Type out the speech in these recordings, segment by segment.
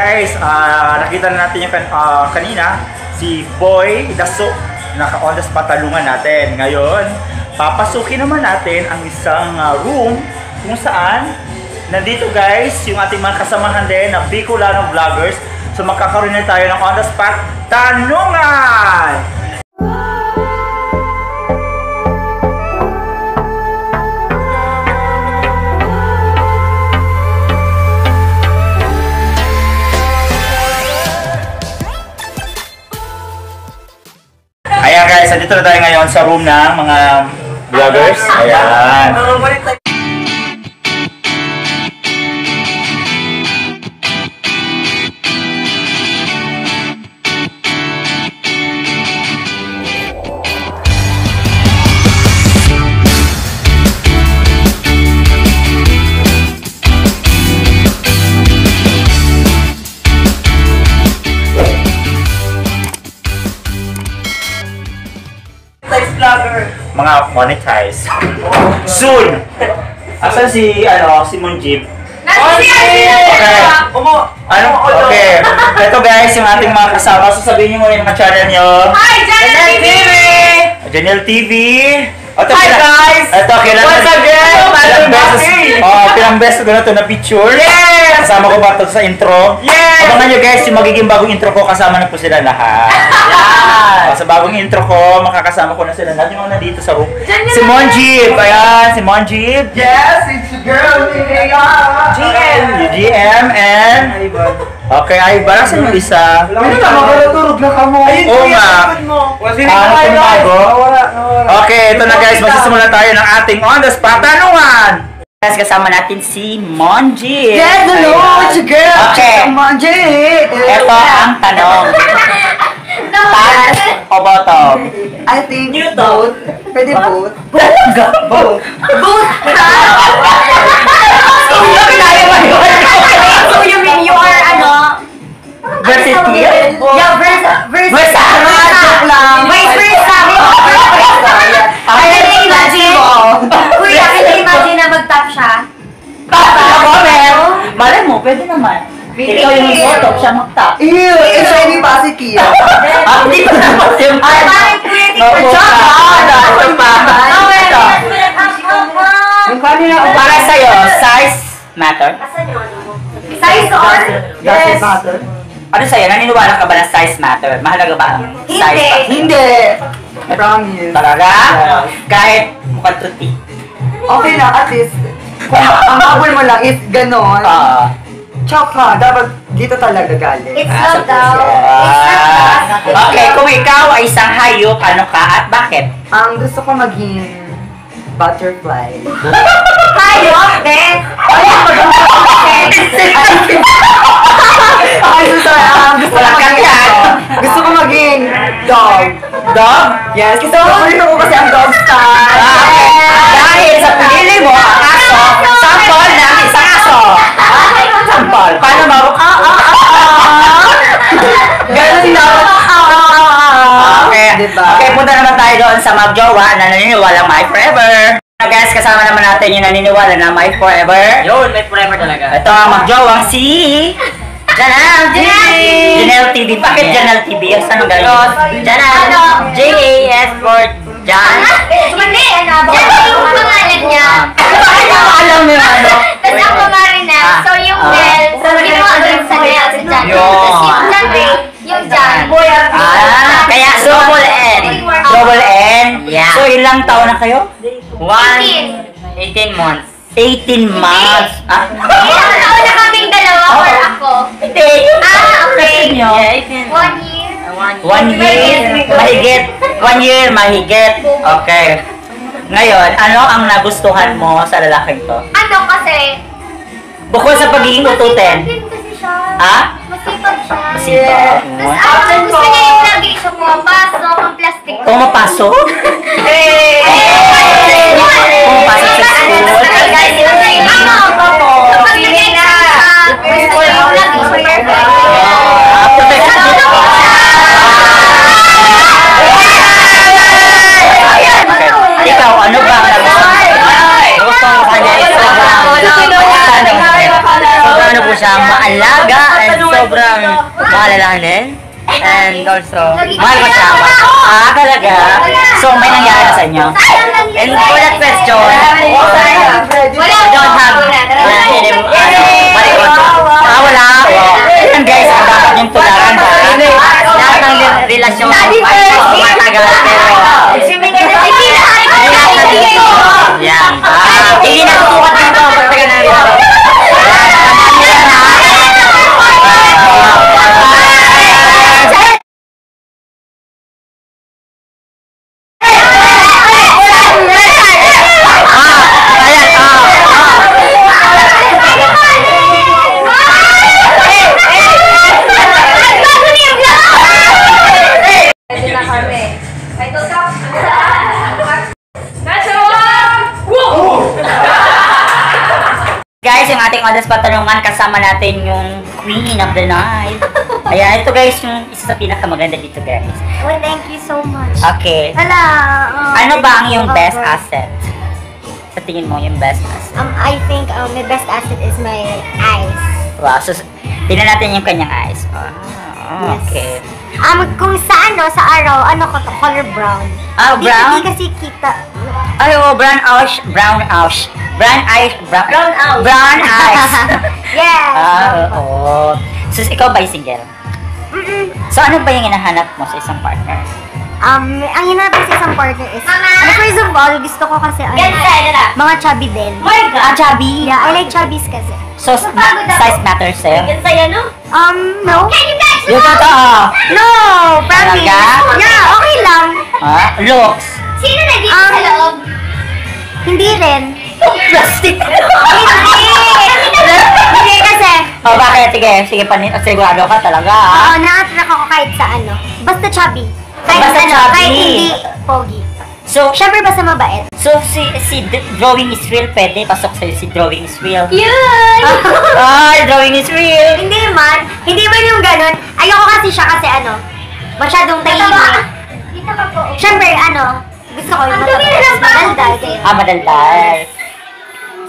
Guys, nakita na natin yung kanina, si Boy Daso, naka-on the spot talungan natin. Ngayon, papasukin naman natin ang isang room kung saan nandito guys, yung ating mga kasamahan din na Bicolano vloggers. So magkakaroon na tayo ng on the spot tanungan! Ayan guys, dito na tayo ngayon sa room ng mga vloggers. Ayan. Mga monetize. Soon! Asan si, si Monjib? Okay. Okay. Ito guys, yung ating mga kasama. So sabihin nyo muna yung mga channel nyo. Hi, Janelle TV! Janelle TV. Hi guys! Ito, kailan Once again! Pilang beses ko na ito na picture. Yes! Kasama ko ba ito sa intro? Yes! Abangan nyo guys, yung magiging bagong intro ko, kasama na po sila lahat. Sa bagong intro ko, makakasama ko na sila lahat. Yung mga nandito sa room. Si Monjib! Ayan, si Monjib. Yes, it's your girl, GM! GM and... Okay, ay, barasan yung isa. Ano na, makalutulog na ka mo. Oo nga. Okay, ito na guys, magsisimula tayo ng ating on the spot tanungan. Guys, kasama natin si Monjib. Yes, hello, it's your girl. Okay. Monjib. Ito ang tanong. Top o bottom? I think both. Pwede both. Both. So you mean you are Versatile? Yeah, Versatile. Joke lang. Vice versa. I can imagine. Kuya, can you imagine na mag-top siya? Malay mo, pwede naman. Ikaw yung bottom, siya mag-top. Ew, it's shiny pa si Kia. Hindi pa naman yung Parang kuya, Para sa'yo, size matter? size or? Does it matter? Ano sa'yo? Naniniwala ka ba na size matter? Mahalaga ba ang size Hindi. matter? Hindi. Promise. Talaga? Kahit mukhang tuti. Okay lang, at least. Kung ang habol mo lang is ganon. Tsaka, dapat dito talaga galing. It's not daw. It's not daw. Okay, kung ikaw ay isang hayop, ano ka at bakit? Ang gusto ko maging butterfly. Hayop, Ben. Ay, gusto ko maging dog. Dog? Yes, gusto ko kasi ang dog style. Dahil sa pinili mo ang aso, sample ng isang aso. Sample. Paano ba? Ganun dapat. Okay. Diba? Okay, punta naman tayo doon sa magjowa na naniniwala my forever. Guys, kasama naman natin yung naniniwala na my forever. Yun, may forever talaga. Ito ang magjowang si... Janelle TV. Bakit Janelle TV? Saan ang galing? Janelle. J-A-S for Jan. Mali, Janelle yung pangalan niya. Bakit mo alam mo yung ano? Tapos ako Marina. So yung Bell, ginawa doon sa Bell sa Jan. Tapos yung Jan Ray, yung Jan. Kaya double N. Double N? Yeah. So ilang taon na kayo? 18 months. 18 months. Ilang taon na kaming dalawa or ako? Hindi. Okay. Yeah, 1 year. 1 year. Mahigit. 1 year, mahigit. Okay. Ngayon, ano ang nagustuhan mo sa lalaking to? Ano kasi? Bukod sa pagiging ututin. Masipag din kasi siya. Ha? Masipag siya. Masipag. Tapos ang gusto niya yung lagi siya pumapasok ang plastic. Pumapasok? Pumapasok sa school? Kapag nag-exam ka, gusto niya yung lagi siya perfect. Ikaw, ano ba ang nagustuhan? Gusto mo kanya? Ano po siya, maalaga and so sobrang maalalahanin. And also, mahal mo siya. Talaga? So, may nangyari na sa inyo? And for that question, I don't have wala. Yan guys, ang dapat yung tularan ba? Lahat ng relasyon matagal pero yan. Hindi natutukat dito. Pagtagal na rin ako. Guys, yung ating others patanungan, kasama natin yung Queen of the Night. Ayan, ito guys, yung isa sa pinakamaganda dito guys. Well, thank you so much. Okay. Hala. Ano ba ang iyong best asset? Sa tingin mo yung best asset? I think my best asset is my eyes. Wow, so tingnan natin yung kanyang eyes. Oh, okay. Kung sa araw, ko to, color brown. Brown? Hindi kasi kita. Ay, brown eyes. Brown eyes. Yes. Oo. So, ikaw ba yung single? So, ano ba yung hinahanap mo sa isang partner? Ang hinahanap sa isang partner is, first of all, gusto ko kasi, mga chubby din. Chubby? Yeah, I like chubbies kasi. So, size matters sa'yo? No. Yung totoo? No, promise. Talaga? Yeah, okay lang. Looks? Sino naging sa loob? Hindi rin. Plastic! Hindi kasi. Bakit? Sige, sigurado ka talaga. Oo, na-attract ako kahit sa Basta chubby. Kahit chubby. kahit hindi pogi. So, Siyempre basta mabait. so si drawing is real, pwede pasok sa'yo si drawing is real. Yun! Drawing is real! Hindi man yung ganun. Ayoko kasi siya kasi masyadong tahimik. Siyempre gusto ko yung madaldal. Madaldal.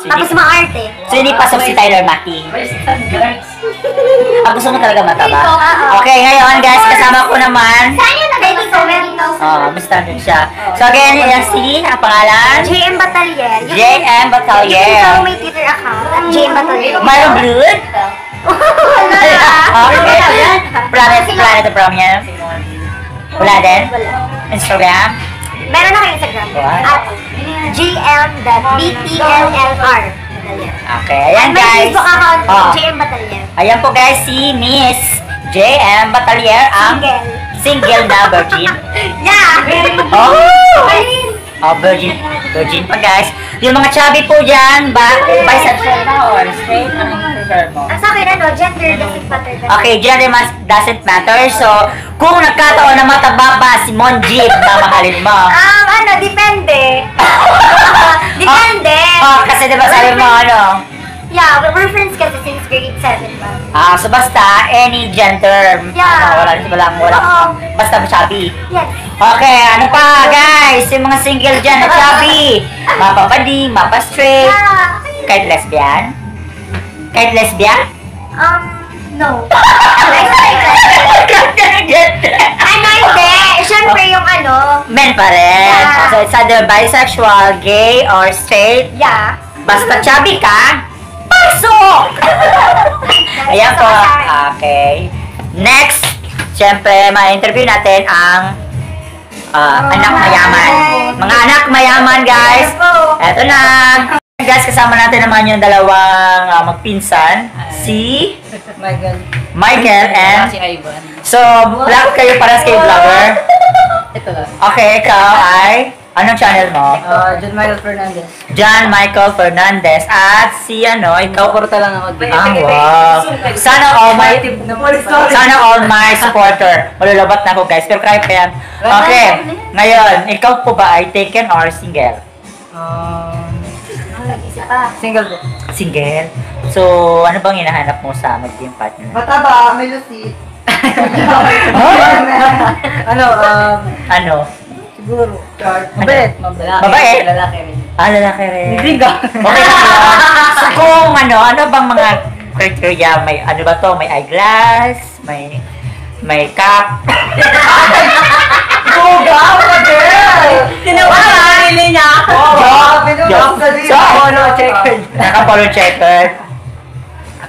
So, Tapos maarte. So, hindi pasok si Tyler Maki. Gusto mo talaga mataba? Okay, ngayon guys, kasama ko naman. Saan yung nagay sa Basta nun siya. So, again, yan ang pangalan? JM Batalier. JM Batalier. Yung ikaw may Twitter account at JM Batalier. Milo Blood? Okay. Planet of Prominence? Wala din? Instagram? Meron ako Instagram. What? At GM.BTLLR. Okay, ayan May guys. Facebook account, Oh. JM Batalier. Ayan po guys, si Miss JM Batalier ang single na virgin. Yeah! Virgin. Virgin pa guys. Yung mga chubby po dyan, bisexual na or straight? Anong prefer mo? Ang sa akin, gender doesn't matter. Okay, gender doesn't matter. So, kung nagkataon na mataba pa si Monjib na mahalin mo. Depende. Depende. Kasi diba sabi mo Yeah, we're friends kasi since grade 7 pa. so basta, any gender. Yeah. Wala. Basta chubby. Yes. Okay, ano pa guys? Yung mga single dyan na chubby. Mapapadi, mapastraight. Yeah. Kahit lesbian? Kahit lesbian? No. Hindi. Siyempre yung Men pa rin. Yeah. So it's either bisexual, gay, or straight. Yeah. Basta chubby ka, pasok! Ayan po. Okay. Next, siyempre, ma-interview natin ang anak mayaman. Mga anak mayaman, guys. Eto na. Guys, kasama natin naman yung dalawang magpinsan. Si Michael and Si Ivan. So, vlog kayo, parehas kayo vlogger. Ito lang. Okay, ikaw ay anong channel mo? John Michael Fernandez. John Michael Fernandez. At si ikaw. Porta lang ako dito. Wow. Sana all my supporter. Malulabat na ako guys. Pero kaya pa yan. Okay. Ngayon, ikaw po ba ay taken or single? Single po. Single? So, ano bang hinahanap mo sa magiging partner? Mataba, may lusit. Ano? Siguro. Mabait. Mabait? Lalaki rin. Lalaki rin. Hindi ka. Okay lang yun. So, kung ano bang mga criteria, may ano ba to? May eyeglass, may cap. Buga, girl! Tinawala niya ako. So, Polo checkered. Naka-polo checkered.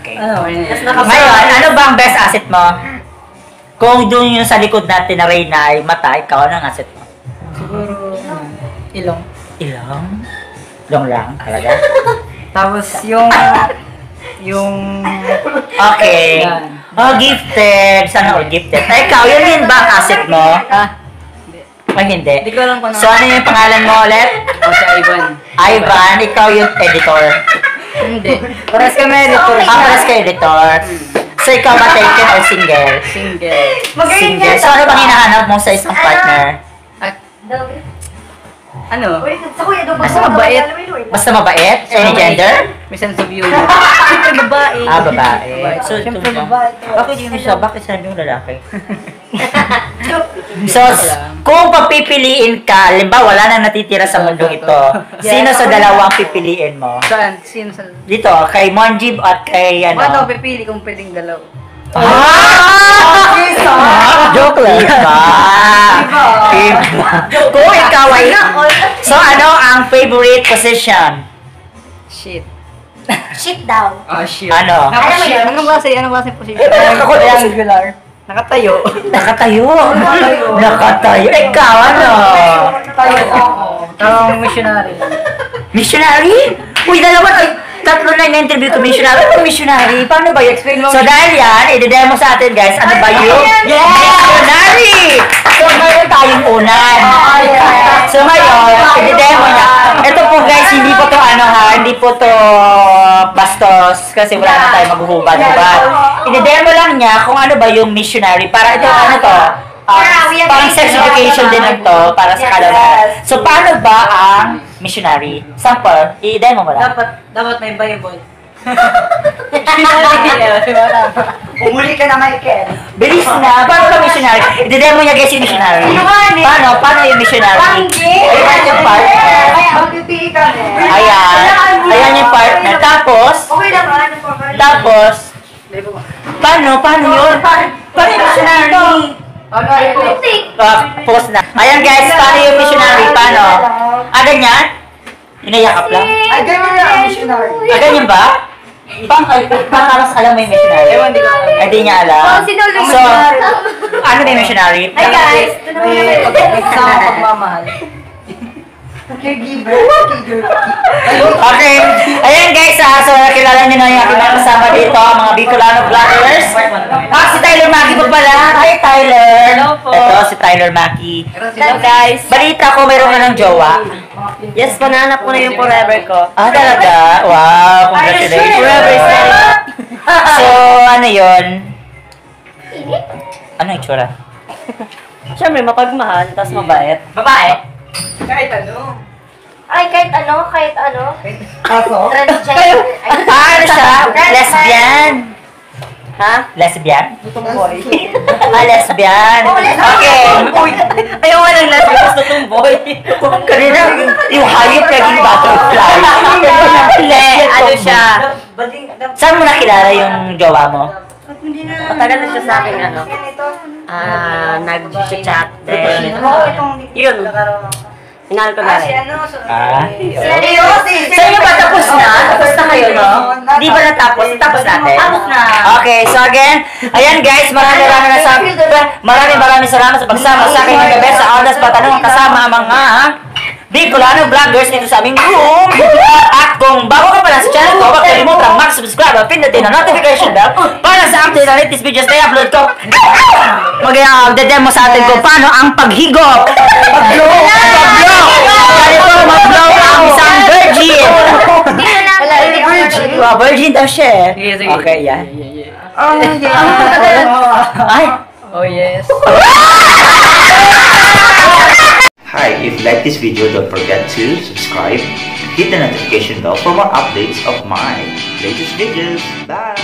Okay. Ano? Ngayon, ano ba ang best asset mo? Kung doon yung sa likod natin na Reyna ay mata, ikaw ano ang asset mo? Siguro, ilong. Ilong? Ilong lang, talaga? Tapos yung Okay. Yan. Oh, gifted. Sana all gifted. Ay, ikaw, yun din ba ang asset mo? Ay, hindi. Hindi ko alam kung ano. So, ano yung pangalan mo ulit? O si Ivan. Ivan, ikaw yung editor. Hindi. Paras kami editor. Pares ka editor. So, ikaw ba taken or single? Single. Single. So, ano bang hinahanap mo sa isang partner? At, ano? Basta mabait. Basta mabait? Any gender? May sense of humor. Babae. Ah, babae. So, Siyempre ito ba? babae. Bakit yung isa? Bakit sabi yung lalaki? So, kung papipiliin ka, halimbawa wala na natitira sa mundong ito, sino sa dalawang pipiliin mo? Saan? Sino sa... Dito, kay Monjib at kay Paano ano? pipili kung pwedeng dalaw? Joke lang. Iba. Kung ikaw ay... So, ano ang favorite position? Shit. Shit daw. Oh, shit. Ano? Anong klase position? Ako, Triangular. Nakatayo. Nakatayo. Nakatayo. Ikaw, ano? Ang missionary. Missionary? Uy, tatlo na yung interview ko missionary. Ano missionary? Paano ba yun? So dahil yan, i-demo sa atin guys, ano ba yung missionary? So ngayon tayong unan. So ngayon, i-demo niya. Ito po guys, hindi po to ano ha, hindi po to bastos kasi wala na tayo maghuhubad-hubad. I-demo lang niya kung ano ba yung missionary para ito ano to. Parang sex education din ito para sa kalagayan. So, paano ba ang missionary? Sample, i-demo mo lang. Dapat may Bible. Umuli ka na, Michael. Bilis na. Paano ba missionary? I-demo niya guys yung missionary. Paano? Paano yung missionary? Ayan yung partner. Magpipili ka na. Ayan. Ayan yung partner. Tapos, paano yun? Paano yung missionary? Post na. Ayan guys, paano yung missionary? Paano? Ganyan? Inayakap lang? Ay, ganyan na ang missionary. Ganyan ba? Parang alam mo yung missionary? Ewan, di ko alam. Hindi niya alam. So, ano ba yung missionary? Hi guys! Nagsama pagmamahal. Caregiver. Okay. Ayan guys, so nakilala niyo na yung aking mga kasama dito, mga Bicolano vloggers. Si Tyler Maki po pala. Hi Tyler. Hello po. Ito si Tyler Maki. Hello guys. Balita ko mayroon ka ng jowa. Yes, pananap ko na yung forever ko. Talaga? Wow, congratulations. Forever is life. So, ano yun? Ano yung itsura? Siyempre, mapagmahal, tapos mabait. Babae. Kahit ano. Ay, kahit ano. Kaso? Transgender. Ano siya? Lesbian. Ha? Lesbian? Boy. Lesbian. Okay. Ayaw nga ng last gusto tong boy. Kanina, yung hayop naging butterfly. Hindi, ano siya? Saan mo nakilala yung jowa mo? Matagal na siya sa akin, ano? Nag-chat. Then, yun. Hinahal ko na rin. So yung ba tapos na? Tapos na kayo, no? Di ba natapos? Tapos natin? Tapos na. Okay, so again, ayan guys, maraming salamat sa pagsama sa akin ng gabi sa Aldas Patanong kasama ang mga Bicolano vloggers dito sa aming room. At kung bago ka pala sa channel ko, huwag kalimutang mag-subscribe at pindutin ang notification bell para sa update ng latest videos na i-upload ko. Mag-demo sa atin kung paano ang paghigop. Pag-blow. Ganito mag-blow ang isang virgin. Virgin daw siya. Sige, sige. Okay, yan. Ay. Oh, yes. Hi, if you like this video, don't forget to subscribe, hit the notification bell for more updates of my latest videos. Bye!